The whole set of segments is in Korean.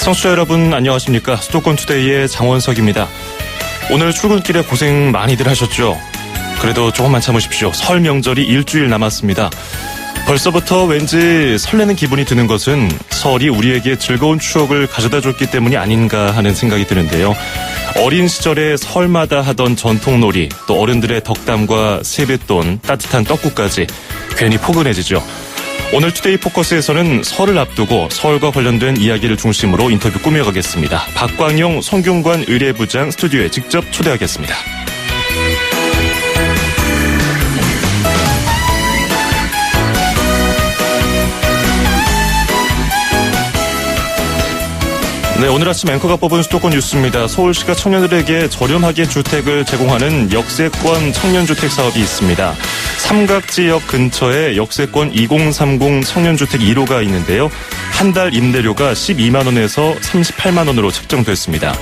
청취자 여러분 안녕하십니까. 수도권 투데이의 장원석입니다. 오늘 출근길에 고생 많이들 하셨죠. 그래도 조금만 참으십시오. 설 명절이 일주일 남았습니다. 벌써부터 왠지 설레는 기분이 드는 것은 설이 우리에게 즐거운 추억을 가져다 줬기 때문이 아닌가 하는 생각이 드는데요. 어린 시절에 설마다 하던 전통놀이, 또 어른들의 덕담과 세뱃돈, 따뜻한 떡국까지 괜히 포근해지죠. 오늘 투데이 포커스에서는 설을 앞두고 설과 관련된 이야기를 중심으로 인터뷰 꾸며가겠습니다. 박광용 성균관 의례부장 스튜디오에 직접 초대하겠습니다. 네, 오늘 아침 앵커가 뽑은 수도권 뉴스입니다. 서울시가 청년들에게 저렴하게 주택을 제공하는 역세권 청년주택 사업이 있습니다. 삼각지역 근처에 역세권 2030 청년주택 1호가 있는데요. 한 달 임대료가 12만 원에서 38만 원으로 책정됐습니다.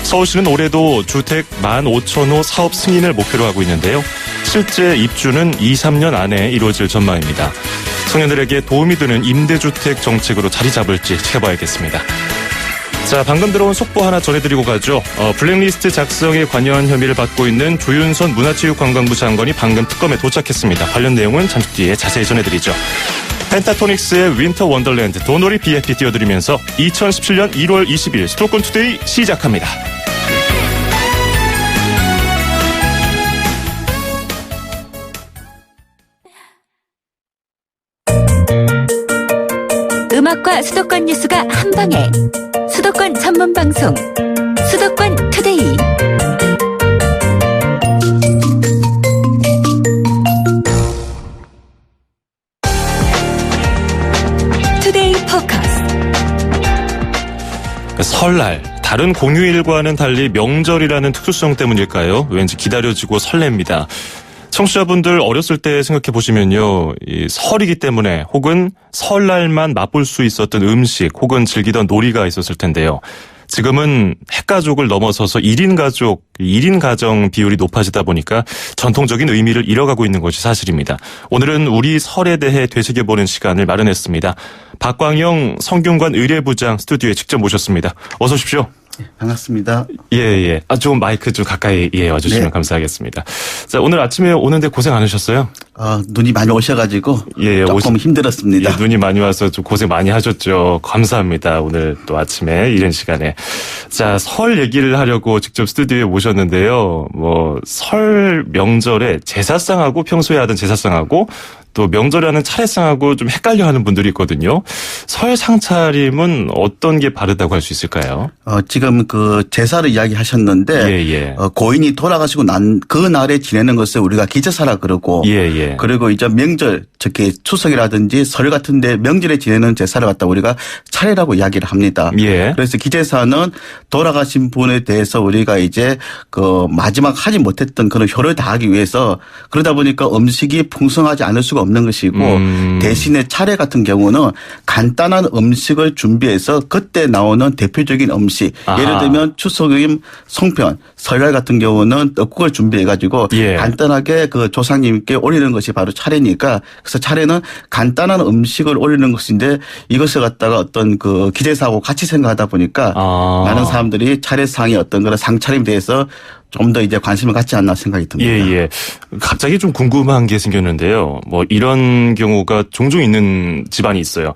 서울시는 올해도 주택 15,000호 사업 승인을 목표로 하고 있는데요. 실제 입주는 2-3년 안에 이루어질 전망입니다. 청년들에게 도움이 되는 임대주택 정책으로 자리 잡을지 지켜봐야겠습니다. 자, 방금 들어온 속보 하나 전해드리고 가죠. 블랙리스트 작성에 관여한 혐의를 받고 있는 조윤선 문화체육관광부 장관이 방금 특검에 도착했습니다. 관련 내용은 잠시 뒤에 자세히 전해드리죠. 펜타토닉스의 윈터 원더랜드 도놀이 BFP 띄워드리면서 2017년 1월 20일 수도권 투데이 시작합니다. 음악과 수도권 뉴스가 한방에 수도권 전문 방송 수도권 투데이. 투데이 포커스. 설날, 다른 공휴일과는 달리 명절이라는 특수성 때문일까요? 왠지 기다려지고 설렙니다. 청취자분들 어렸을 때 생각해 보시면요, 이 설이기 때문에 혹은 설날만 맛볼 수 있었던 음식 혹은 즐기던 놀이가 있었을 텐데요. 지금은 핵가족을 넘어서서 1인 가족, 1인 가정 비율이 높아지다 보니까 전통적인 의미를 잃어가고 있는 것이 사실입니다. 오늘은 우리 설에 대해 되새겨보는 시간을 마련했습니다. 박광영 성균관 의례부장 스튜디오에 직접 모셨습니다. 어서 오십시오. 반갑습니다. 예. 좀 마이크 좀 가까이 와주시면 네. 감사하겠습니다. 자, 오늘 아침에 오는데 고생 많으셨어요? 눈이 많이 오셔가지고 조금 힘들었습니다. 눈이 많이 와서 좀 고생 많이 하셨죠. 감사합니다. 오늘 또 아침에 이른 시간에. 자, 설 얘기를 하려고 직접 스튜디오에 모셨는데요. 설 명절에 제사상하고 평소에 하던 제사상하고 또 명절에 하는 차례상하고 좀 헷갈려 하는 분들이 있거든요. 설 상차림은 어떤 게 바르다고 할 수 있을까요? 지금 그 제사를 이야기하셨는데 고인이 돌아가시고 난 그 날에 지내는 것을 우리가 기제사라 그러고 그리고 이제 명절, 특히 추석이라든지 설 같은데 명절에 지내는 제사를 갖다 우리가 차례라고 이야기를 합니다. 그래서 기제사는 돌아가신 분에 대해서 우리가 이제 그 마지막 하지 못했던 그런 효를 다하기 위해서 그러다 보니까 음식이 풍성하지 않을 수가 없는 것이고 대신에 차례 같은 경우는 간단한 음식을 준비해서 그때 나오는 대표적인 음식 예를 들면 추석임 송편, 설날 같은 경우는 떡국을 준비해가지고 간단하게 그 조상님께 올리는 것이 바로 차례니까 그래서 차례는 간단한 음식을 올리는 것인데 이것을 갖다가 어떤 그 기제사하고 같이 생각하다 보니까 많은 사람들이 차례상의 어떤 그런 상차림에 대해서 좀 더 이제 관심을 갖지 않나 생각이 듭니다. 갑자기 좀 궁금한 게 생겼는데요. 이런 경우가 종종 있는 집안이 있어요.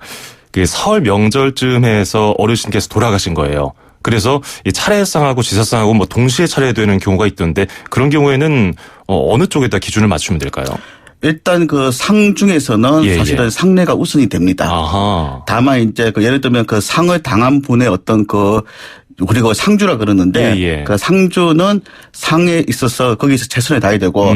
그 설 명절쯤에서 어르신께서 돌아가신 거예요. 그래서 이 차례상하고 제사상하고 동시에 차례되는 경우가 있던데 그런 경우에는 어느 쪽에다 기준을 맞추면 될까요? 일단 그 상 중에서는 사실은 상례가 우선이 됩니다. 다만 이제 그 예를 들면 그 상을 당한 분의 어떤 그 우리가 상주라 그러는데 그 상주는 상에 있어서 거기서 최선을 다해야 되고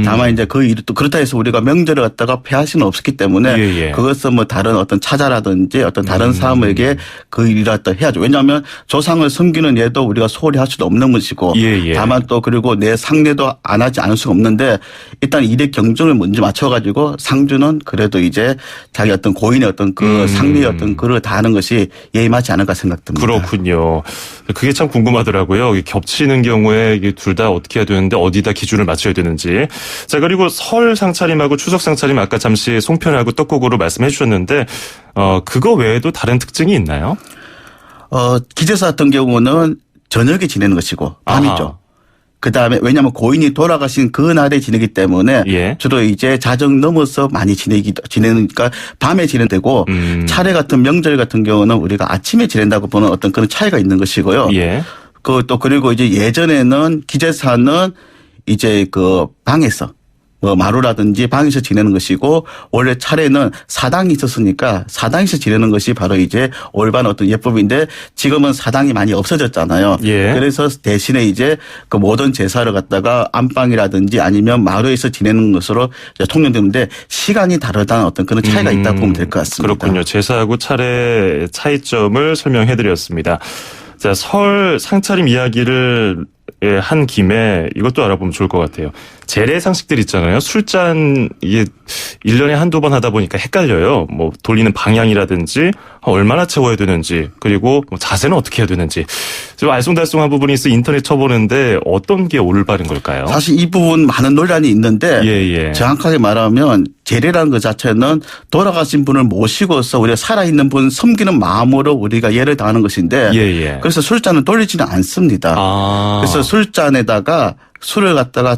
다만 이제 그 일이 또 그렇다 해서 우리가 명절을 갖다가 폐할 수는 없었기 때문에 그것은 다른 어떤 차자라든지 어떤 다른 사람에게 그 일을 갖다 해야죠. 왜냐하면 조상을 섬기는 예도 우리가 소홀히 할 수도 없는 것이고 다만 또 그리고 내 상례도 안 하지 않을 수가 없는데 일단 일의 경중을 먼저 맞춰가지고 상주는 그래도 이제 자기 어떤 고인의 어떤 그 상례의 어떤 그를 다하는 것이 예의 맞지 않을까 생각됩니다. 그렇군요. 그게 참 궁금하더라고요. 겹치는 경우에 둘 다 어떻게 해야 되는데 어디다 기준을 맞춰야 되는지. 자, 그리고 설 상차림하고 추석 상차림 아까 잠시 송편하고 떡국으로 말씀해 주셨는데 그거 외에도 다른 특징이 있나요? 기재사 같은 경우는 저녁에 지내는 것이고 밤이죠. 그다음에 왜냐하면 고인이 돌아가신 그 날에 지내기 때문에 예. 주로 이제 자정 넘어서 많이 지내니까 밤에 지내되고 차례 같은 명절 같은 경우는 우리가 아침에 지낸다고 보는 어떤 그런 차이가 있는 것이고요. 예. 그리고 이제 예전에는 기재사는 이제 그 방에서 뭐 마루라든지 방에서 지내는 것이고 원래 차례는 사당이 있었으니까 사당에서 지내는 것이 바로 이제 올바른 어떤 예법인데 지금은 사당이 많이 없어졌잖아요. 예. 그래서 대신에 이제 그 모든 제사를 갖다가 안방이라든지 아니면 마루에서 지내는 것으로 통용되는데 시간이 다르다는 어떤 그런 차이가 있다고 보면 될 것 같습니다. 그렇군요. 제사하고 차례 차이점을 설명해 드렸습니다. 자, 설 상차림 이야기를 한 김에 이것도 알아보면 좋을 것 같아요. 재래상식들 있잖아요. 술잔 이게 1년에 한두 번 하다 보니까 헷갈려요. 뭐 돌리는 방향이라든지 얼마나 채워야 되는지 그리고 뭐 자세는 어떻게 해야 되는지 좀 알쏭달쏭한 부분이 있어 인터넷 쳐보는데 어떤 게 올바른 걸까요? 사실 이 부분 많은 논란이 있는데 예. 정확하게 말하면 제례라는 것 자체는 돌아가신 분을 모시고서 우리가 살아있는 분 섬기는 마음으로 우리가 예를 다하는 것인데 예. 그래서 술잔은 돌리지는 않습니다. 그래서 술잔에다가 술을 갖다가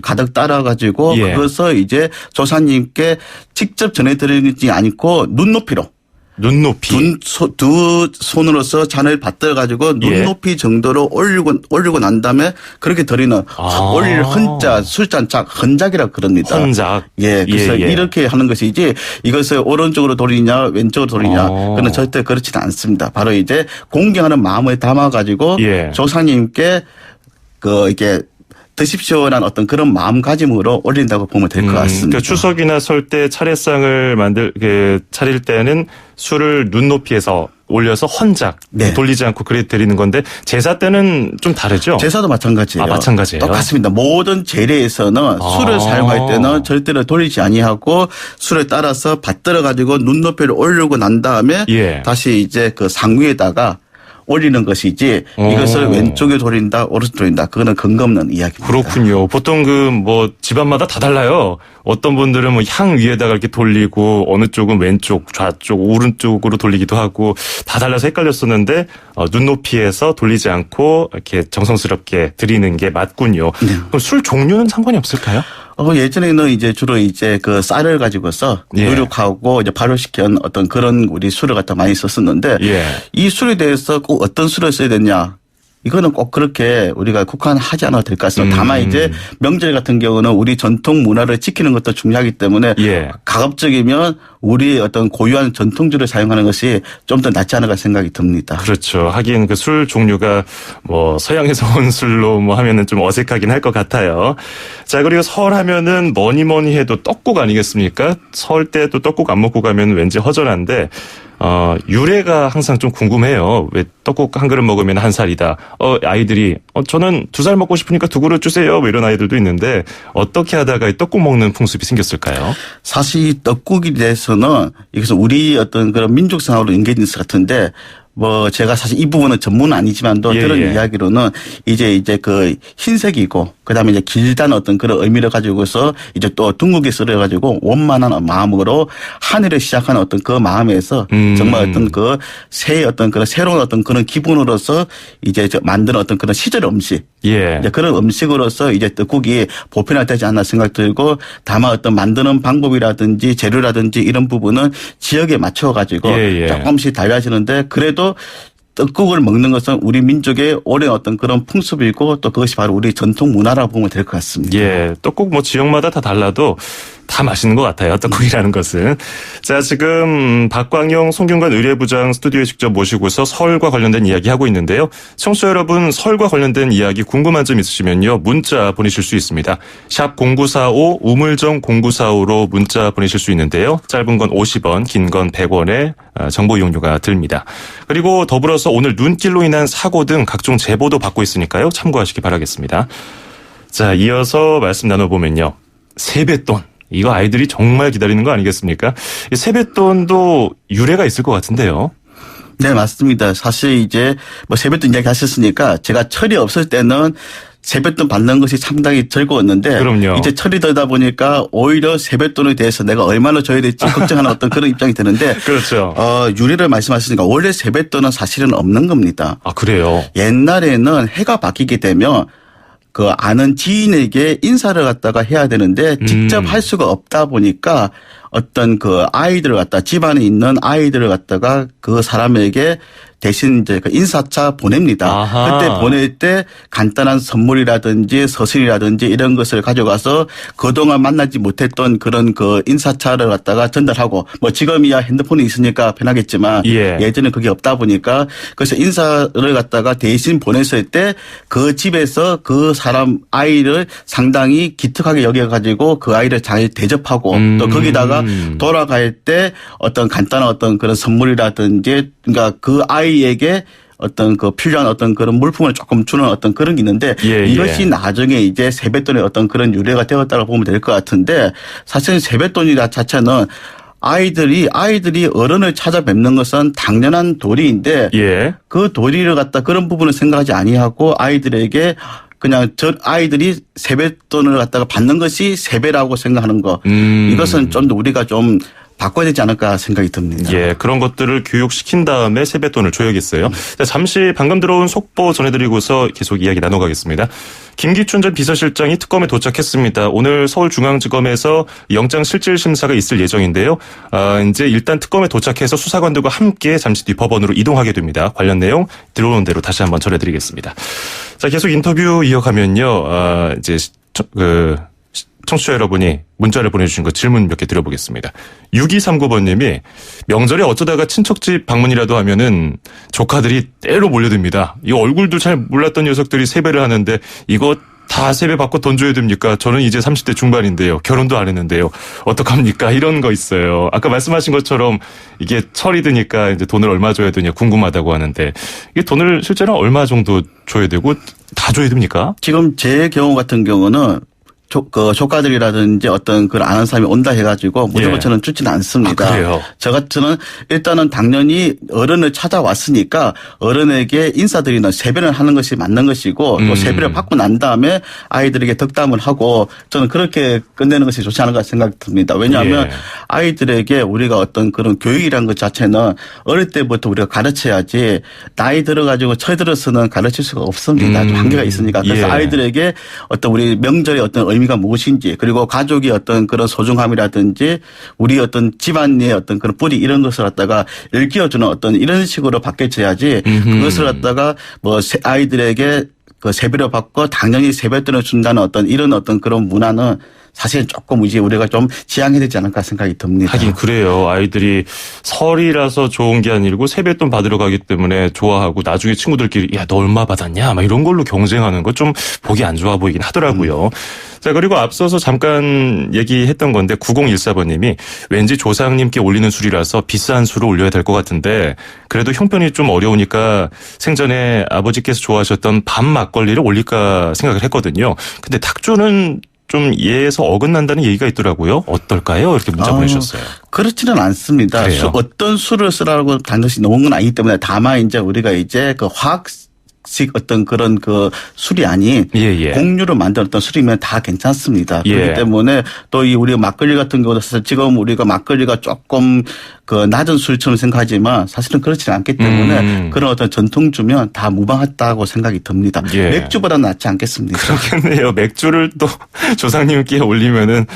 가득 따라가지고 예. 그것을 이제 조사님께 직접 전해드리지 않고 눈높이로. 두 손으로서 잔을 받들어가지고 눈높이 정도로 올리고 난 다음에 그렇게 드리는 올릴 헌자, 술잔 짝, 헌작이라고 그럽니다. 헌작. 예. 그래서 이렇게 하는 것이지 이것을 오른쪽으로 돌리냐 왼쪽으로 돌리냐 그건 절대 그렇지는 않습니다. 바로 이제 공경하는 마음을 담아가지고 조상님께 이게 드십시오라는 어떤 그런 마음가짐으로 올린다고 보면 될 것 같습니다. 그러니까 추석이나 설 때 차례상을 차릴 때는 술을 눈높이에서 올려서 헌작 돌리지 않고 그래 드리는 건데 제사 때는 좀 다르죠? 제사도 마찬가지예요. 마찬가지예요. 똑같습니다. 모든 제례에서는 술을 사용할 때는 절대로 돌리지 아니하고 술을 따라서 받들어 가지고 눈높이를 올리고 난 다음에 다시 이제 그 상위에다가 올리는 것이지 이것을 왼쪽에 돌린다 오른쪽에 돌린다 그거는 근거 없는 이야기입니다. 그렇군요. 보통 집안마다 다 달라요. 어떤 분들은 향 위에다가 이렇게 돌리고 어느 쪽은 왼쪽 좌쪽 오른쪽으로 돌리기도 하고 다 달라서 헷갈렸었는데 눈높이에서 돌리지 않고 이렇게 정성스럽게 드리는 게 맞군요. 네. 그럼 술 종류는 상관이 없을까요? 예전에는 이제 주로 이제 그 쌀을 가지고서 누룩하고 이제 발효시킨 어떤 그런 우리 술을 갖다 많이 썼었는데 이 술에 대해서 꼭 어떤 술을 써야 되냐. 이거는 꼭 그렇게 우리가 국한하지 않아도 될 것 같습니다. 다만 이제 명절 같은 경우는 우리 전통 문화를 지키는 것도 중요하기 때문에 가급적이면 우리의 어떤 고유한 전통주를 사용하는 것이 좀 더 낫지 않을까 생각이 듭니다. 그렇죠. 하긴 그 술 종류가 서양에서 온 술로 하면은 좀 어색하긴 할 것 같아요. 자, 그리고 설 하면은 뭐니 해도 떡국 아니겠습니까? 설 때 또 떡국 안 먹고 가면 왠지 허전한데 유래가 항상 좀 궁금해요. 왜 떡국 한 그릇 먹으면 한 살이다. 아이들이 저는 2살 먹고 싶으니까 2그릇 주세요. 이런 아이들도 있는데 어떻게 하다가 떡국 먹는 풍습이 생겼을까요? 사실 이 떡국에 대해서는 이것은 우리 어떤 그런 민족성하고 연계된 것 같은데 제가 사실 이 부분은 전문은 아니지만도 들은 이야기로는 이제 그 흰색이고 그다음에 이제 길다는 어떤 그런 의미를 가지고서 이제 또 둥글게 썰어가지고 원만한 마음으로 한 해를 시작하는 어떤 그 마음에서 정말 어떤 새로운 어떤 그런 기분으로서 이제 만드는 어떤 그런 시절 음식. 이제 그런 음식으로서 이제 떡국이 보편화되지 않나 생각 들고 다만 어떤 만드는 방법이라든지 재료라든지 이런 부분은 지역에 맞춰가지고 조금씩 달라지는데 그래도 떡국을 먹는 것은 우리 민족의 오랜 어떤 그런 풍습이고 또 그것이 바로 우리 전통 문화라고 보면 될 것 같습니다. 떡국 지역마다 다 달라도 다 맛있는 것 같아요. 떡국이라는 것은. 자, 지금 박광용 송균관 의례부장 스튜디오에 직접 모시고서 설과 관련된 이야기 하고 있는데요. 청취자 여러분, 설과 관련된 이야기 궁금한 점 있으시면요. 문자 보내실 수 있습니다. 샵 0945 우물정 0945로 문자 보내실 수 있는데요. 짧은 건 50원, 긴 건 100원의 정보 이용료가 듭니다. 그리고 더불어서 오늘 눈길로 인한 사고 등 각종 제보도 받고 있으니까요. 참고하시기 바라겠습니다. 자, 이어서 말씀 나눠보면요. 세뱃돈. 이거 아이들이 정말 기다리는 거 아니겠습니까? 세뱃돈도 유래가 있을 것 같은데요. 네, 맞습니다. 사실 이제 세뱃돈 이야기 하셨으니까 제가 철이 없을 때는 세뱃돈 받는 것이 상당히 즐거웠는데 그럼요. 이제 철이 들다 보니까 오히려 세뱃돈에 대해서 내가 얼마나 줘야 될지 걱정하는 어떤 그런 입장이 드는데 그렇죠. 유례를 말씀하시니까 원래 세뱃돈은 사실은 없는 겁니다. 아, 그래요? 옛날에는 해가 바뀌게 되면 그 아는 지인에게 인사를 갖다가 해야 되는데 직접 할 수가 없다 보니까 어떤 그 아이들을 갖다 집안에 있는 아이들을 갖다가 그 사람에게 대신 이제 그 인사차 보냅니다. 아하. 그때 보낼 때 간단한 선물이라든지 서신이라든지 이런 것을 가져가서 그동안 만나지 못했던 그런 그 인사차를 갖다가 전달하고 뭐 지금이야 핸드폰이 있으니까 편하겠지만 예전에 그게 없다 보니까 그래서 인사를 갖다가 대신 보냈을 때 그 집에서 그 사람 아이를 상당히 기특하게 여겨가지고 그 아이를 잘 대접하고 또 거기다가 돌아갈 때 어떤 간단한 어떤 그런 선물이라든지 그러니까 그 아이에게 어떤 그 필요한 어떤 그런 물품을 조금 주는 어떤 그런 게 있는데 이것이 나중에 이제 세뱃돈의 어떤 그런 유래가 되었다고 보면 될 것 같은데 사실은 세뱃돈이라 자체는 아이들이 어른을 찾아뵙는 것은 당연한 도리인데 그 도리를 갖다 그런 부분을 생각하지 아니하고 아이들에게 그냥 아이들이 세뱃돈을 갖다가 받는 것이 세배라고 생각하는 거 이것은 좀 더 우리가 좀 바꿔야 되지 않을까 생각이 듭니다. 예, 그런 것들을 교육시킨 다음에 세뱃돈을 줘야겠어요. 잠시 방금 들어온 속보 전해드리고서 계속 이야기 나눠가겠습니다. 김기춘 전 비서실장이 특검에 도착했습니다. 오늘 서울중앙지검에서 영장실질심사가 있을 예정인데요. 이제 일단 특검에 도착해서 수사관들과 함께 잠시 뒤 법원으로 이동하게 됩니다. 관련 내용 들어오는 대로 다시 한번 전해드리겠습니다. 자, 계속 인터뷰 이어가면요. 이제 청취자 여러분이 문자를 보내주신 거 질문 몇 개 드려보겠습니다. 6239번님이 명절에 어쩌다가 친척집 방문이라도 하면은 조카들이 때로 몰려듭니다. 이거 얼굴도 잘 몰랐던 녀석들이 세배를 하는데 이거 다 세배 받고 돈 줘야 됩니까? 저는 이제 30대 중반인데요. 결혼도 안 했는데요. 어떡합니까? 이런 거 있어요. 아까 말씀하신 것처럼 이게 철이 드니까 이제 돈을 얼마 줘야 되냐 궁금하다고 하는데 이게 돈을 실제로 얼마 정도 줘야 되고 다 줘야 됩니까? 지금 제 경우 같은 경우는 조카들이라든지 어떤 그런 아는 사람이 온다 해가지고 무조건 저는 주지는 않습니다. 아, 그래요? 저는 일단은 당연히 어른을 찾아왔으니까 어른에게 인사드리는 세배를 하는 것이 맞는 것이고 또 세배를 받고 난 다음에 아이들에게 덕담을 하고 저는 그렇게 끝내는 것이 좋지 않을까 생각이 듭니다. 왜냐하면 아이들에게 우리가 어떤 그런 교육이라는 것 자체는 어릴 때부터 우리가 가르쳐야지 나이 들어가지고 철 들어서는 가르칠 수가 없습니다. 좀 한계가 있으니까. 그래서 아이들에게 어떤 우리 명절의 어떤 의미가 무엇인지 그리고 가족의 어떤 그런 소중함이라든지 우리 어떤 집안의 어떤 그런 뿌리 이런 것을 갖다가 일깨워주는 어떤 이런 식으로 바뀌어져야지 그것을 갖다가 뭐 아이들에게 그 세배를 받고 당연히 세뱃돈을 준다는 어떤 이런 어떤 그런 문화는 사실 조금 이제 우리가 좀 지양해야 되지 않을까 생각이 듭니다. 하긴 그래요. 아이들이 설이라서 좋은 게 아니고 세뱃돈 받으러 가기 때문에 좋아하고 나중에 친구들끼리 야, 너 얼마 받았냐? 막 이런 걸로 경쟁하는 거 좀 보기 안 좋아 보이긴 하더라고요. 자, 그리고 앞서서 잠깐 얘기했던 건데 9014번님이 왠지 조상님께 올리는 술이라서 비싼 술을 올려야 될 것 같은데 그래도 형편이 좀 어려우니까 생전에 아버지께서 좋아하셨던 밤 막걸리를 올릴까 생각을 했거든요. 근데 탁주는 좀 예에서 어긋난다는 얘기가 있더라고요. 어떨까요? 이렇게 문자 보내주셨어요. 그렇지는 않습니다. 어떤 술을 쓰라고 단도시 놓은 건 아니기 때문에 다만 이제 우리가 이제 그 화학식 어떤 그런 그 술이 아닌 공유로 만든 어떤 술이면 다 괜찮습니다. 그렇기 때문에 또 이 우리 막걸리 같은 경우도 사실 지금 우리가 막걸리가 조금 그 낮은 술처럼 생각하지만 사실은 그렇지는 않기 때문에 그런 어떤 전통주면 다 무방하다고 생각이 듭니다. 맥주보다는 낫지 않겠습니까? 그렇겠네요. 맥주를 또 조상님께 올리면은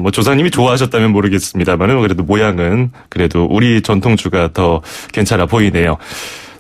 뭐 조상님이 좋아하셨다면 모르겠습니다만은 그래도 모양은 그래도 우리 전통주가 더 괜찮아 보이네요.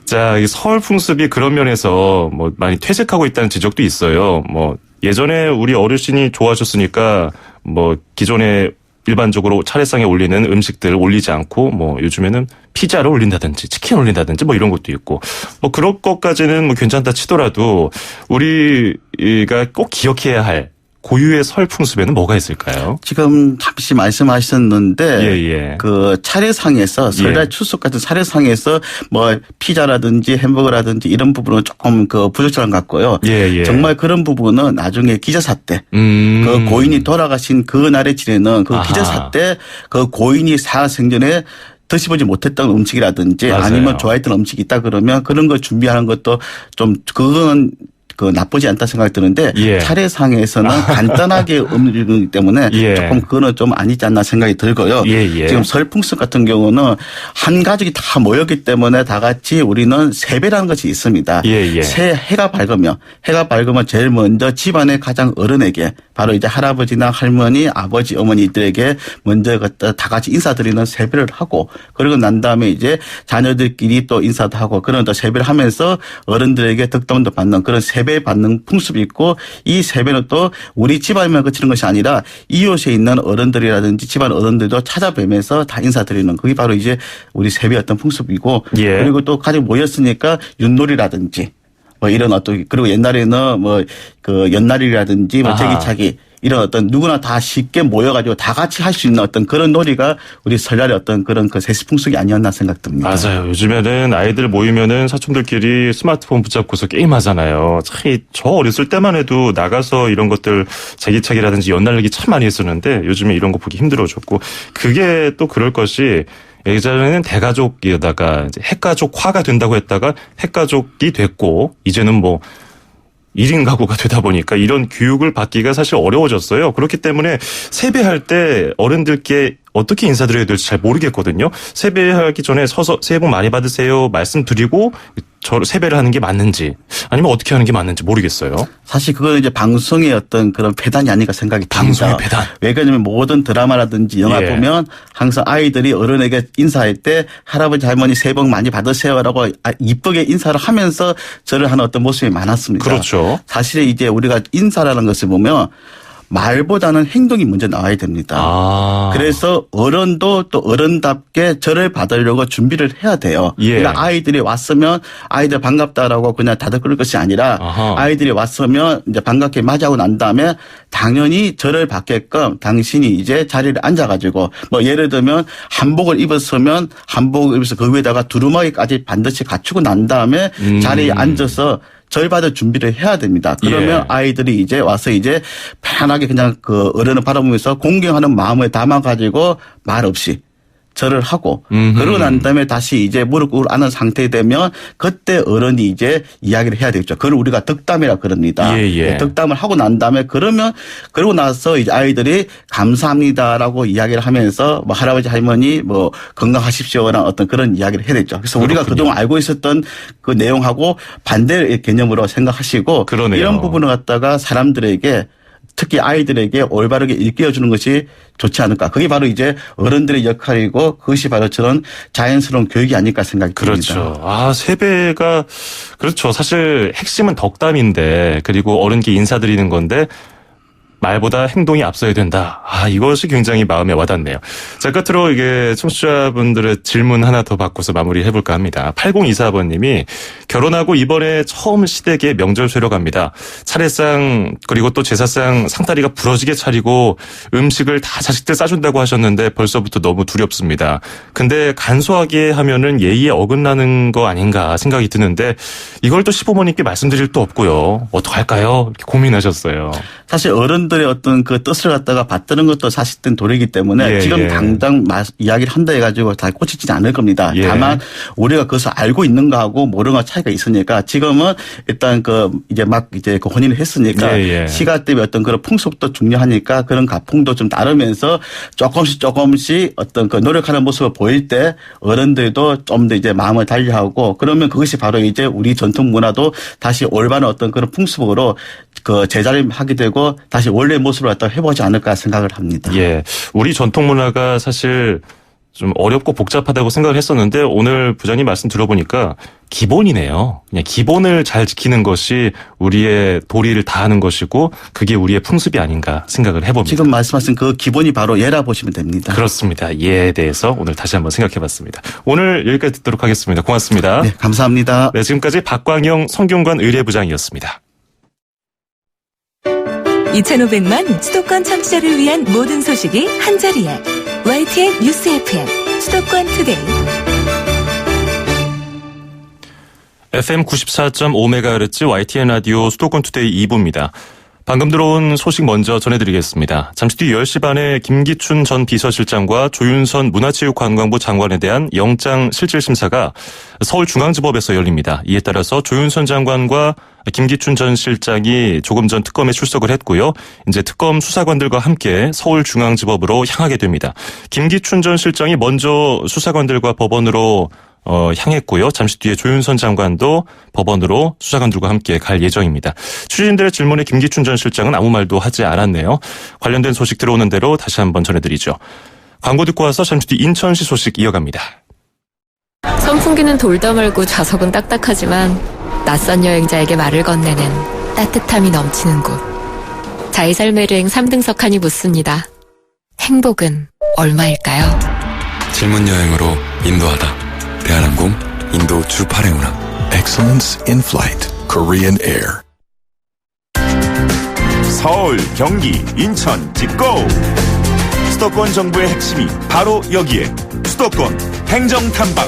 자, 이 설 풍습이 그런 면에서 뭐 많이 퇴색하고 있다는 지적도 있어요. 뭐 예전에 우리 어르신이 좋아하셨으니까 뭐 기존에 일반적으로 차례상에 올리는 음식들을 올리지 않고 뭐 요즘에는 피자를 올린다든지 치킨 올린다든지 뭐 이런 것도 있고 뭐 그런 것까지는 뭐 괜찮다 치더라도 우리가 꼭 기억해야 할 고유의 설 풍습에는 뭐가 있을까요? 지금 잠시 말씀하셨는데 그 차례상에서 설날 추석 같은 차례상에서 뭐 피자라든지 햄버거라든지 이런 부분은 조금 그 부적절한 것 같고요. 정말 그런 부분은 나중에 기저사 때 그 고인이 돌아가신 그 날에 지내는 그 기저사 때 그 고인이 살아생전에 드셔보지 못했던 음식이라든지 아니면 좋아했던 음식이 있다 그러면 그런 걸 준비하는 것도 좀 그건 나쁘지 않다 생각이 드는데 예. 차례상에서는 간단하게 음주이기 때문에 예. 조금 그거는 좀 아니지 않나 생각이 들고요. 예. 지금 설 풍습 같은 경우는 한 가족이 다 모였기 때문에 다 같이 우리는 세배라는 것이 있습니다. 예. 해가 밝으면 제일 먼저 집안의 가장 어른에게 바로 이제 할아버지나 할머니, 아버지, 어머니들에게 먼저 다 같이 인사드리는 세배를 하고 그리고 난 다음에 이제 자녀들끼리 또 인사도 하고 그런 또 세배를 하면서 어른들에게 덕담도 받는 그런 세배 받는 풍습이 있고 이 세배는 또 우리 집안에만 그치는 것이 아니라 이웃에 있는 어른들이라든지 집안 어른들도 찾아뵈면서 다 인사드리는 그게 바로 이제 우리 세배의 어떤 풍습이고 예. 그리고 또 가족 모였으니까 윷놀이라든지 뭐 이런 어떤 그리고 옛날에는 뭐 그 연날이라든지 뭐 제기차기 이런 어떤 누구나 다 쉽게 모여가지고 다 같이 할 수 있는 어떤 그런 놀이가 우리 설날의 어떤 그런 그 세시 풍속이 아니었나 생각됩니다. 맞아요. 요즘에는 아이들 모이면은 사촌들끼리 스마트폰 붙잡고서 게임하잖아요. 참, 저 어렸을 때만 해도 나가서 이런 것들 제기차기라든지 연날리기 참 많이 했었는데 요즘에 이런 거 보기 힘들어졌고 그게 또 그럴 것이 예전에는 대가족이다가 이제 핵가족화가 된다고 했다가 핵가족이 됐고 이제는 뭐 1인 가구가 되다 보니까 이런 교육을 받기가 사실 어려워졌어요. 그렇기 때문에 세배할 때 어른들께 어떻게 인사드려야 될지 잘 모르겠거든요. 세배하기 전에 서서 새해 복 많이 받으세요 말씀드리고 세배를 하는 게 맞는지 아니면 어떻게 하는 게 맞는지 모르겠어요. 사실 그거는 이제 방송의 어떤 그런 배단이 아닐까 생각이 듭니다. 방송의 배단. 왜 그러냐면 모든 드라마라든지 영화 예. 보면 항상 아이들이 어른에게 인사할 때 할아버지 할머니 새해 복 많이 받으세요라고 이쁘게 인사를 하면서 절을 하는 어떤 모습이 많았습니다. 그렇죠. 사실 이제 우리가 인사라는 것을 보면 말보다는 행동이 먼저 나와야 됩니다. 그래서 어른도 또 어른답게 절을 받으려고 준비를 해야 돼요. 예. 그러니까 아이들이 왔으면 아이들 반갑다라고 그냥 다들 것이 아니라 아이들이 왔으면 이제 반갑게 맞이하고 난 다음에 당연히 절을 받게끔 당신이 이제 자리를 앉아가지고 뭐 예를 들면 한복을 입었으면 한복을 입어서 그 위에다가 두루마기까지 반드시 갖추고 난 다음에 자리에 앉아서 절 받을 준비를 해야 됩니다. 그러면 예. 아이들이 이제 와서 이제 편하게 그냥 그 어른을 바라보면서 공경하는 마음을 담아가지고 말 없이 절을 하고 그러고 난 다음에 다시 이제 무릎 꿇고 앉은 상태 되면 그때 어른이 이제 이야기를 해야 되겠죠. 그걸 우리가 덕담이라 그럽니다. 예. 덕담을 하고 난 다음에 그러고 나서 이제 아이들이 감사합니다라고 이야기를 하면서 뭐 할아버지 할머니 뭐 건강하십시오라는 어떤 그런 이야기를 해야 되죠. 그래서 우리가 그동안 알고 있었던 그 내용하고 반대 개념으로 생각하시고 그러네요. 이런 부분을 갖다가 사람들에게 특히 아이들에게 올바르게 일깨워주는 것이 좋지 않을까. 그게 바로 이제 어른들의 역할이고 그것이 바로 저런 자연스러운 교육이 아닐까 생각이 듭니다. 그렇죠. 세배가 그렇죠. 사실 핵심은 덕담인데 그리고 어른께 인사드리는 건데 말보다 행동이 앞서야 된다. 이것이 굉장히 마음에 와닿네요. 자, 끝으로 이게 청취자분들의 질문 하나 더 바꿔서 마무리해볼까 합니다. 8024번님이 결혼하고 이번에 처음 시댁에 명절 쇠러 갑니다. 차례상 그리고 또 제사상 상다리가 부러지게 차리고 음식을 다 자식들 싸준다고 하셨는데 벌써부터 너무 두렵습니다. 근데 간소하게 하면은 예의에 어긋나는 거 아닌가 생각이 드는데 이걸 또 시부모님께 말씀드릴 또 없고요. 어떡할까요? 이렇게 고민하셨어요. 사실 어른들의 어떤 그 뜻을 갖다가 받드는 것도 사실은 도리이기 때문에 지금 당장 이야기를 한다 해가지고 다 꽂히지는 않을 겁니다. 다만 우리가 그것을 알고 있는 거하고 모르는 거 차이가 있으니까 지금은 일단 이제 그 혼인을 했으니까 시가 때문에 어떤 그런 풍습도 중요하니까 그런 가풍도 좀 따르면서 조금씩 어떤 그 노력하는 모습을 보일 때 어른들도 좀 더 이제 마음을 달리하고 그러면 그것이 바로 이제 우리 전통 문화도 다시 올바른 어떤 그런 풍습으로 그 재자림하게 되고 다시 원래 모습을 갖다 해보지 않을까 생각을 합니다. 예, 우리 전통 문화가 사실 좀 어렵고 복잡하다고 생각을 했었는데 오늘 부장님 말씀 들어보니까 기본이네요. 그냥 기본을 잘 지키는 것이 우리의 도리를 다하는 것이고 그게 우리의 풍습이 아닌가 생각을 해봅니다. 지금 말씀하신 그 기본이 바로 예라 보시면 됩니다. 그렇습니다. 예에 대해서 오늘 다시 한번 생각해봤습니다. 오늘 여기까지 듣도록 하겠습니다. 고맙습니다. 네, 감사합니다. 네, 지금까지 박광영 성균관 의례부장이었습니다. 2,500만 수도권 청취자를 위한 모든 소식이 한자리에 YTN 뉴스 FM 수도권 투데이 FM 94.5MHz YTN 라디오 수도권 투데이 2부입니다. 방금 들어온 소식 먼저 전해드리겠습니다. 잠시 뒤 10시 반에 김기춘 전 비서실장과 조윤선 문화체육관광부 장관에 대한 영장실질심사가 서울중앙지법에서 열립니다. 이에 따라서 조윤선 장관과 김기춘 전 실장이 조금 전 특검에 출석을 했고요. 이제 특검 수사관들과 함께 서울중앙지법으로 향하게 됩니다. 김기춘 전 실장이 먼저 수사관들과 법원으로 향했고요. 잠시 뒤에 조윤선 장관도 법원으로 수사관들과 함께 갈 예정입니다. 취재진들의 질문에 김기춘 전 실장은 아무 말도 하지 않았네요. 관련된 소식 들어오는 대로 다시 한번 전해드리죠. 광고 듣고 와서 잠시 뒤 인천시 소식 이어갑니다. 선풍기는 돌다 말고 좌석은 딱딱하지만 낯선 여행자에게 말을 건네는 따뜻함이 넘치는 곳. 자이살메 여행 3등석 칸이 묻습니다. 행복은 얼마일까요? 질문 여행으로 인도하다. 대한항공 인도 주 8회 운항. Excellence in Flight. Korean Air. 서울, 경기, 인천, 집고! 수도권 정부의 핵심이 바로 여기에. 수도권 행정탐방.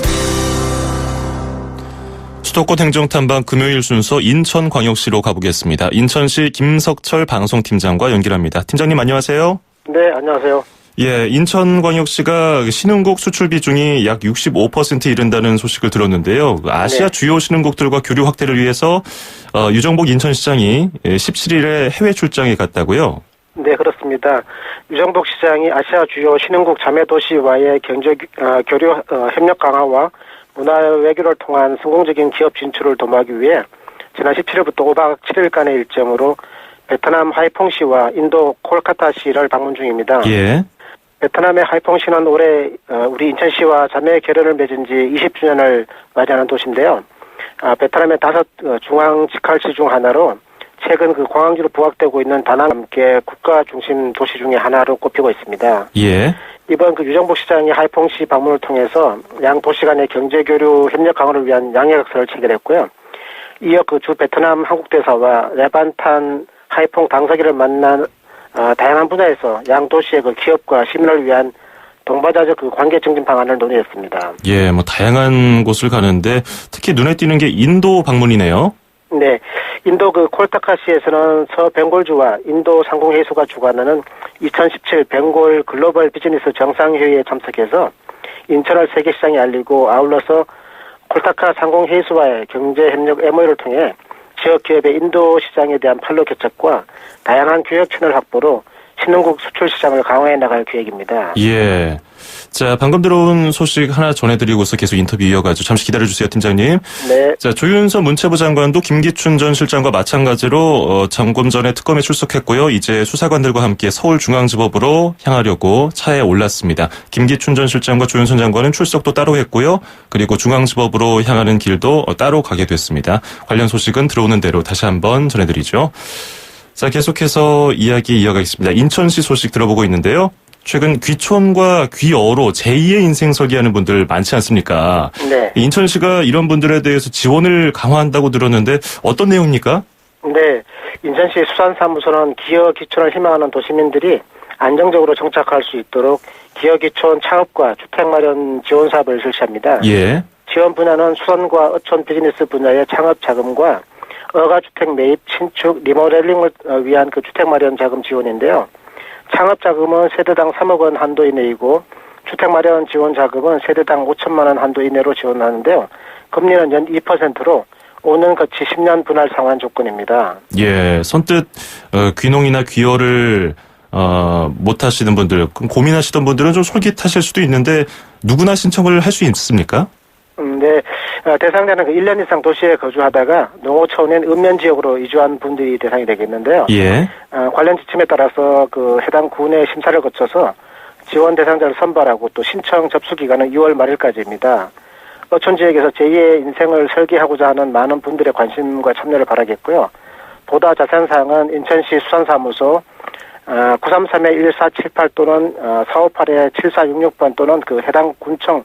수도권 행정탐방 금요일 순서 인천광역시로 가보겠습니다. 인천시 김석철 방송팀장과 연결합니다. 팀장님 안녕하세요. 네, 안녕하세요. 예, 인천광역시가 신흥국 수출 비중이 약 65% 이른다는 소식을 들었는데요. 아시아 주요 신흥국들과 교류 확대를 위해서 유정복 인천시장이 17일에 해외 출장에 갔다고요? 네, 그렇습니다. 유정복 시장이 아시아 주요 신흥국 자매도시와의 경제 교류 협력 강화와 문화 외교를 통한 성공적인 기업 진출을 도모하기 위해 지난 17일부터 5박 7일간의 일정으로 베트남 하이퐁시와 인도 콜카타시를 방문 중입니다. 예. 베트남의 하이퐁시는 올해 우리 인천시와 자매 결연을 맺은 지 20주년을 맞이하는 도시인데요. 베트남의 5 중앙 직할시 중 하나로 최근 그 관광지로 부각되고 있는 다낭과 함께 국가 중심 도시 중에 하나로 꼽히고 있습니다. 예. 이번 그 유정복 시장이 하이퐁시 방문을 통해서 양 도시 간의 경제 교류 협력 강화를 위한 양해각서를 체결했고요. 이어 그 주 베트남 한국 대사와 레반탄 하이퐁 당사기를 만난 다양한 분야에서 양 도시의 그 기업과 시민을 위한 동반자적 그 관계 증진 방안을 논의했습니다. 예, 뭐 다양한 곳을 가는데 특히 눈에 띄는 게 인도 방문이네요. 네, 인도 그 콜타카시에서는 서벵골주와 인도 상공회의소가 주관하는 2017 벵골 글로벌 비즈니스 정상회의에 참석해서 인천을 세계시장에 알리고 아울러서 콜타카 상공회의소와의 경제협력 MOU를 통해 지역 기업의 인도 시장에 대한 판로 개척과 다양한 교역 채널 확보로 신흥국 수출 시장을 강화해 나갈 계획입니다. 예. 자, 방금 들어온 소식 하나 전해드리고서 계속 인터뷰 이어가죠. 잠시 기다려주세요, 팀장님. 네. 자, 조윤선 문체부 장관도 김기춘 전 실장과 마찬가지로 점검 전에 특검에 출석했고요. 이제 수사관들과 함께 서울중앙지법으로 향하려고 차에 올랐습니다. 김기춘 전 실장과 조윤선 장관은 출석도 따로 했고요. 그리고 중앙지법으로 향하는 길도 따로 가게 됐습니다. 관련 소식은 들어오는 대로 다시 한번 전해드리죠. 자, 계속해서 이야기 이어가겠습니다. 인천시 소식 들어보고 있는데요. 최근 귀촌과 귀어로 제2의 인생 설계하는 분들 많지 않습니까? 네. 인천시가 이런 분들에 대해서 지원을 강화한다고 들었는데 어떤 내용입니까? 네. 인천시 수산사무소는 기어 귀촌을 희망하는 도시민들이 안정적으로 정착할 수 있도록 기어 귀촌 창업과 주택 마련 지원 사업을 실시합니다. 예. 지원 분야는 수산과 어촌 비즈니스 분야의 창업 자금과 어가주택 매입, 신축, 리모델링을 위한 그 주택 마련 자금 지원인데요. 창업 자금은 세대당 3억 원 한도 이내이고 주택 마련 지원 자금은 세대당 5천만 원 한도 이내로 지원하는데요. 금리는 연 2%로 5년 거치 10년 분할 상환 조건입니다. 예, 선뜻 귀농이나 귀어를 못 하시는 분들, 고민하시던 분들은 좀 솔깃하실 수도 있는데 누구나 신청을 할 수 있습니까? 네. 대상자는 그 1년 이상 도시에 거주하다가 농어촌인 읍면 지역으로 이주한 분들이 대상이 되겠는데요. 예. 관련 지침에 따라서 그 해당 군의 심사를 거쳐서 지원 대상자를 선발하고 또 신청 접수 기간은 2월 말일까지입니다. 어촌 지역에서 제2의 인생을 설계하고자 하는 많은 분들의 관심과 참여를 바라겠고요. 보다 자세한 사항은 인천시 수산사무소 933-1478 또는 458-7466번 또는 그 해당 군청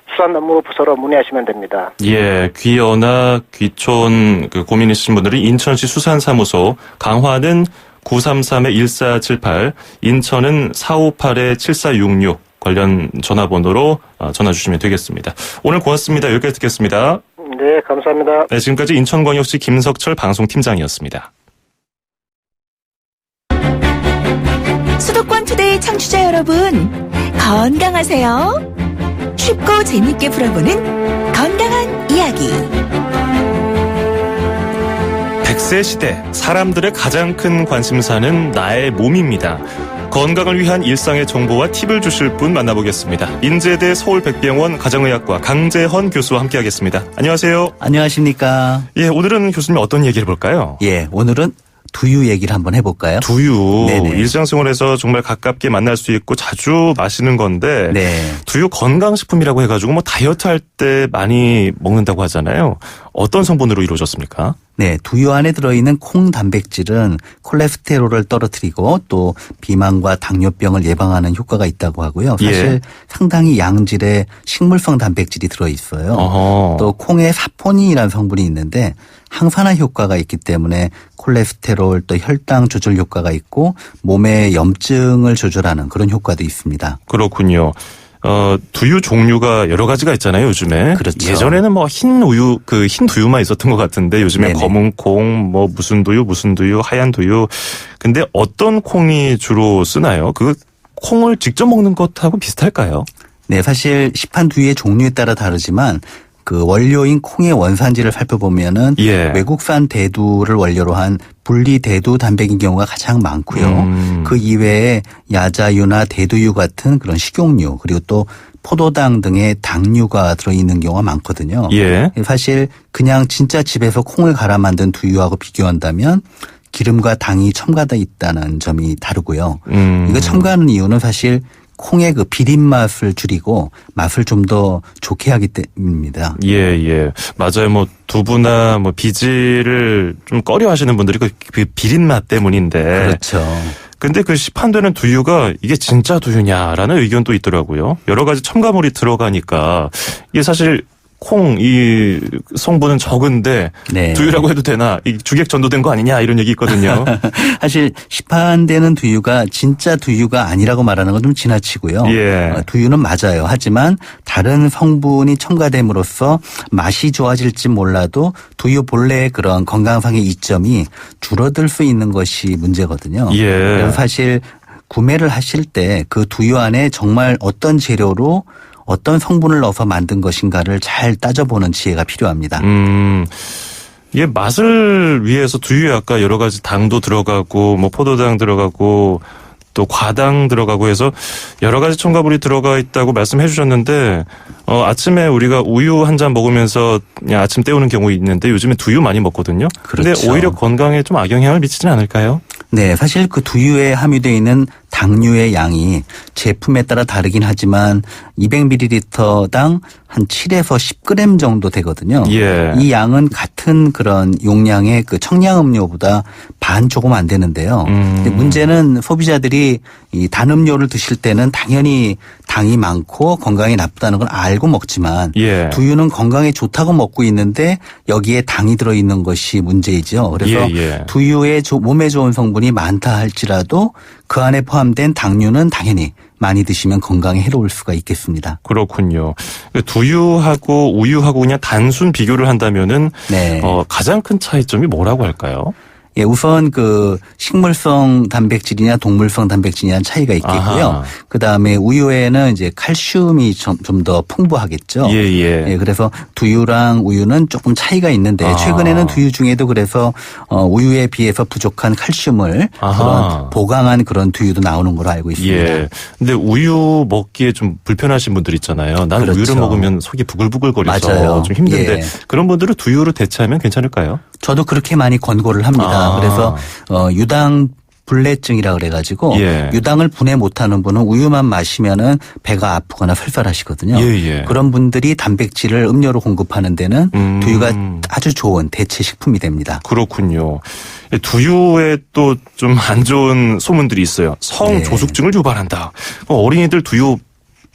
수산업무 부서로 문의하시면 됩니다. 예, 귀어나 귀촌 고민 있으신 분들은 인천시 수산사무소, 강화는 933-1478, 인천은 458-7466 관련 전화번호로 전화 주시면 되겠습니다. 오늘 고맙습니다. 여기까지 듣겠습니다. 네, 감사합니다. 네, 지금까지 인천광역시 김석철 방송팀장이었습니다. 수도권 투데이 청취자 여러분, 건강하세요. 쉽고 재밌게 풀어보는 건강한 이야기. 100세 시대, 사람들의 가장 큰 관심사는 나의 몸입니다. 건강을 위한 일상의 정보와 팁을 주실 분 만나보겠습니다. 인제대 서울백병원 가정의학과 강재헌 교수와 함께하겠습니다. 안녕하세요. 안녕하십니까. 예, 오늘은 교수님 어떤 얘기를 볼까요? 예, 오늘은 두유 얘기를 한번 해볼까요? 두유. 네네. 일상생활에서 정말 가깝게 만날 수 있고 자주 마시는 건데 네. 두유 건강식품이라고 해가지고 뭐 다이어트 할 때 많이 먹는다고 하잖아요. 어떤 성분으로 이루어졌습니까? 네, 두유 안에 들어있는 콩 단백질은 콜레스테롤을 떨어뜨리고 또 비만과 당뇨병을 예방하는 효과가 있다고 하고요. 사실 상당히 양질의 식물성 단백질이 들어있어요. 어허. 또 콩에 사포닌이라는 성분이 있는데 항산화 효과가 있기 때문에 콜레스테롤 또 혈당 조절 효과가 있고 몸의 염증을 조절하는 그런 효과도 있습니다. 그렇군요. 두유 종류가 여러 가지가 있잖아요, 요즘에. 그렇죠. 예전에는 뭐 흰 우유, 흰 두유만 있었던 것 같은데 요즘에 네네. 검은 콩, 뭐 무슨 두유, 하얀 두유. 근데 어떤 콩이 주로 쓰나요? 그 콩을 직접 먹는 것하고 비슷할까요? 네, 사실 시판 두유의 종류에 따라 다르지만 그 원료인 콩의 원산지를 살펴보면은 외국산 대두를 원료로 한 분리 대두 단백인 경우가 가장 많고요. 그 이외에 야자유나 대두유 같은 그런 식용유 그리고 또 포도당 등의 당류가 들어있는 경우가 많거든요. 사실 그냥 진짜 집에서 콩을 갈아 만든 두유하고 비교한다면 기름과 당이 첨가되어 있다는 점이 다르고요. 이거 첨가하는 이유는 사실 콩의 그 비린 맛을 줄이고 맛을 좀 더 좋게 하기 때문입니다. 예. 맞아요. 뭐 두부나 뭐 비지를 좀 꺼려 하시는 분들이 그 비린 맛 때문인데. 그렇죠. 근데 그 시판되는 두유가 이게 진짜 두유냐라는 의견도 있더라고요. 여러 가지 첨가물이 들어가니까 이게 사실 콩 이 성분은 적은데 두유라고 해도 되나? 이 주객 전도된 거 아니냐 이런 얘기 있거든요. 사실 시판되는 두유가 진짜 두유가 아니라고 말하는 건 좀 지나치고요. 두유는 맞아요. 하지만 다른 성분이 첨가됨으로써 맛이 좋아질지 몰라도 두유 본래의 그런 건강상의 이점이 줄어들 수 있는 것이 문제거든요. 그래서 사실 구매를 하실 때 그 두유 안에 정말 어떤 재료로 어떤 성분을 넣어서 만든 것인가를 잘 따져보는 지혜가 필요합니다. 이게 맛을 위해서 두유에 아까 여러 가지 당도 들어가고 뭐 포도당 들어가고 또 과당 들어가고 해서 여러 가지 첨가물이 들어가 있다고 말씀해 주셨는데 아침에 우리가 우유 한 잔 먹으면서 그냥 아침 때우는 경우 있는데 요즘에 두유 많이 먹거든요. 그런데 오히려 건강에 좀 악영향을 미치진 않을까요? 네, 사실 그 두유에 함유되어 있는 당류의 양이 제품에 따라 다르긴 하지만 200ml당 한 7에서 10g 정도 되거든요. 이 양은 같은 그런 용량의 그 청량음료보다 반 조금 안 되는데요. 근데 문제는 소비자들이 이 단음료를 드실 때는 당연히 당이 많고 건강에 나쁘다는 걸 알고 먹지만 두유는 건강에 좋다고 먹고 있는데 여기에 당이 들어있는 것이 문제이죠. 그래서 두유에 몸에 좋은 성분이 많다 할지라도 그 안에 포함된 당류는 당연히 많이 드시면 건강에 해로울 수가 있겠습니다. 그렇군요. 두유하고 우유하고 그냥 단순 비교를 한다면은 가장 큰 차이점이 뭐라고 할까요? 예, 우선 그 식물성 단백질이냐 동물성 단백질이냐는 차이가 있겠고요. 그 다음에 우유에는 이제 칼슘이 좀 더 풍부하겠죠. 예, 그래서 두유랑 우유는 조금 차이가 있는데 최근에는 두유 중에도 그래서 우유에 비해서 부족한 칼슘을 그런 보강한 그런 두유도 나오는 걸로 알고 있습니다. 근데 우유 먹기에 좀 불편하신 분들 있잖아요. 나는 우유를 먹으면 속이 부글부글거려서 좀 힘든데 그런 분들은 두유로 대체하면 괜찮을까요? 저도 그렇게 많이 권고를 합니다. 그래서 유당 불내증이라 그래가지고 유당을 분해 못하는 분은 우유만 마시면은 배가 아프거나 설사하시거든요. 그런 분들이 단백질을 음료로 공급하는 데는 두유가 아주 좋은 대체 식품이 됩니다. 그렇군요. 두유에 또 좀 안 좋은 소문들이 있어요. 성조숙증을 유발한다. 어린이들 두유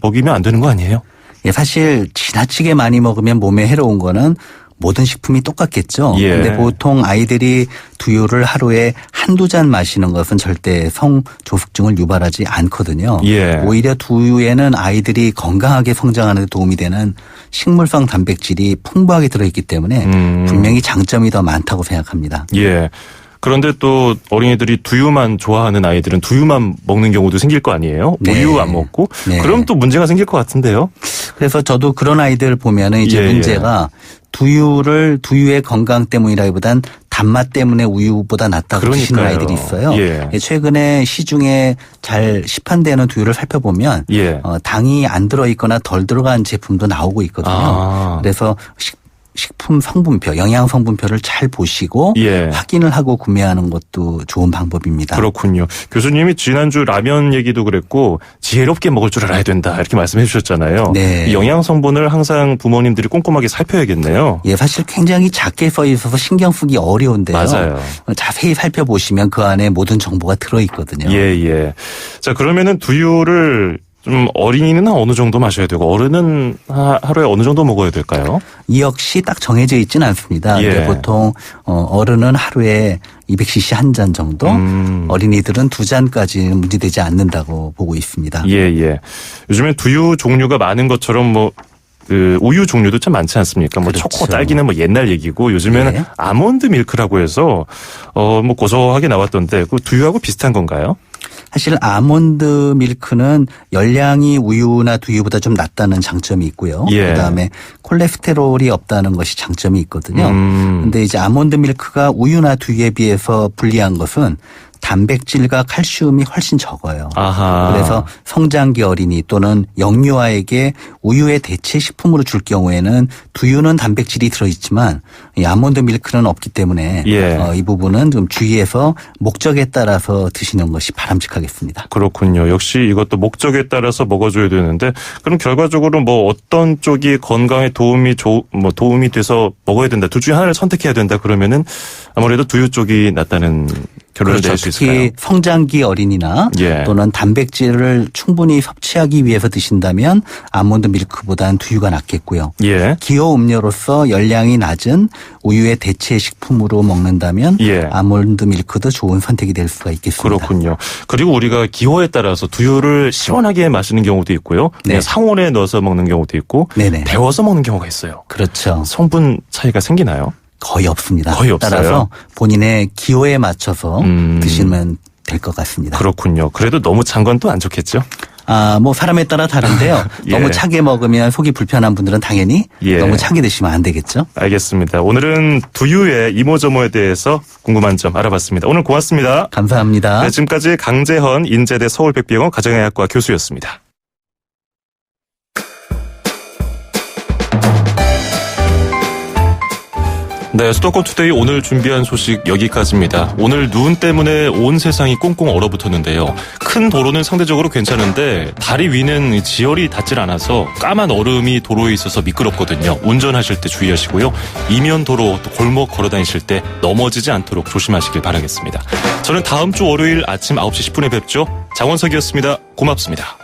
먹이면 안 되는 거 아니에요? 예, 사실 지나치게 많이 먹으면 몸에 해로운 거는 모든 식품이 똑같겠죠. 그런데 보통 아이들이 두유를 하루에 한두 잔 마시는 것은 절대 성조숙증을 유발하지 않거든요. 오히려 두유에는 아이들이 건강하게 성장하는 데 도움이 되는 식물성 단백질이 풍부하게 들어있기 때문에 분명히 장점이 더 많다고 생각합니다. 그런데 또 어린이들이 두유만 좋아하는 아이들은 두유만 먹는 경우도 생길 거 아니에요? 네. 우유 안 먹고? 네. 그럼 또 문제가 생길 것 같은데요? 그래서 저도 그런 아이들 보면은 이제 문제가 두유의 건강 때문이라기보단 단맛 때문에 우유보다 낫다고 드시는 아이들이 있어요. 최근에 시중에 잘 시판되는 두유를 살펴보면 당이 안 들어있거나 덜 들어간 제품도 나오고 있거든요. 그래서 식품 성분표, 영양 성분표를 잘 보시고 확인을 하고 구매하는 것도 좋은 방법입니다. 그렇군요. 교수님이 지난주 라면 얘기도 그랬고 지혜롭게 먹을 줄 알아야 된다 이렇게 말씀해 주셨잖아요. 네. 이 영양 성분을 항상 부모님들이 꼼꼼하게 살펴야겠네요. 예, 사실 굉장히 작게 써 있어서 신경 쓰기 어려운데요. 맞아요. 자세히 살펴보시면 그 안에 모든 정보가 들어있거든요. 예. 자, 그러면은 두유를 좀 어린이는 어느 정도 마셔야 되고 어른은 하루에 어느 정도 먹어야 될까요? 이 역시 딱 정해져 있지는 않습니다. 보통 어른은 하루에 200cc 한 잔 정도, 어린이들은 2잔까지는 문제되지 않는다고 보고 있습니다. 요즘엔 두유 종류가 많은 것처럼 그 우유 종류도 참 많지 않습니까? 그렇죠. 초코, 딸기는 옛날 얘기고 요즘에는 아몬드 밀크라고 해서 고소하게 나왔던데 그 두유하고 비슷한 건가요? 사실 아몬드 밀크는 열량이 우유나 두유보다 좀 낮다는 장점이 있고요. 그다음에 콜레스테롤이 없다는 것이 장점이 있거든요. 근데 이제 아몬드 밀크가 우유나 두유에 비해서 불리한 것은 단백질과 칼슘이 훨씬 적어요. 그래서 성장기 어린이 또는 영유아에게 우유의 대체 식품으로 줄 경우에는 두유는 단백질이 들어있지만 이 아몬드 밀크는 없기 때문에 이 부분은 좀 주의해서 목적에 따라서 드시는 것이 바람직하겠습니다. 그렇군요. 역시 이것도 목적에 따라서 먹어줘야 되는데 그럼 결과적으로 어떤 쪽이 건강에 도움이 돼서 먹어야 된다. 둘 중에 하나를 선택해야 된다. 그러면은 아무래도 두유 쪽이 낫다는 결론을 낼 수 있을까요? 특히 성장기 어린이나 또는 단백질을 충분히 섭취하기 위해서 드신다면 아몬드 밀크보다는 두유가 낫겠고요. 기호 음료로서 열량이 낮은 우유의 대체 식품으로 먹는다면 아몬드 밀크도 좋은 선택이 될 수가 있겠습니다. 그렇군요. 그리고 우리가 기호에 따라서 두유를 시원하게 마시는 경우도 있고요. 상온에 넣어서 먹는 경우도 있고 데워서 먹는 경우가 있어요. 그렇죠. 성분 차이가 생기나요? 거의 없습니다. 거의 없어요. 따라서 본인의 기호에 맞춰서 드시면 될 것 같습니다. 그렇군요. 그래도 너무 찬 건 또 안 좋겠죠? 사람에 따라 다른데요. 너무 차게 먹으면 속이 불편한 분들은 당연히 너무 차게 드시면 안 되겠죠. 알겠습니다. 오늘은 두유의 이모저모에 대해서 궁금한 점 알아봤습니다. 오늘 고맙습니다. 감사합니다. 지금까지 강재헌 인제대 서울백병원 가정의학과 교수였습니다. 네, 수도권 투데이 오늘 준비한 소식 여기까지입니다. 오늘 눈 때문에 온 세상이 꽁꽁 얼어붙었는데요. 큰 도로는 상대적으로 괜찮은데 다리 위는 지열이 닿질 않아서 까만 얼음이 도로에 있어서 미끄럽거든요. 운전하실 때 주의하시고요. 이면 도로, 또 골목 걸어다니실 때 넘어지지 않도록 조심하시길 바라겠습니다. 저는 다음 주 월요일 아침 9시 10분에 뵙죠. 장원석이었습니다. 고맙습니다.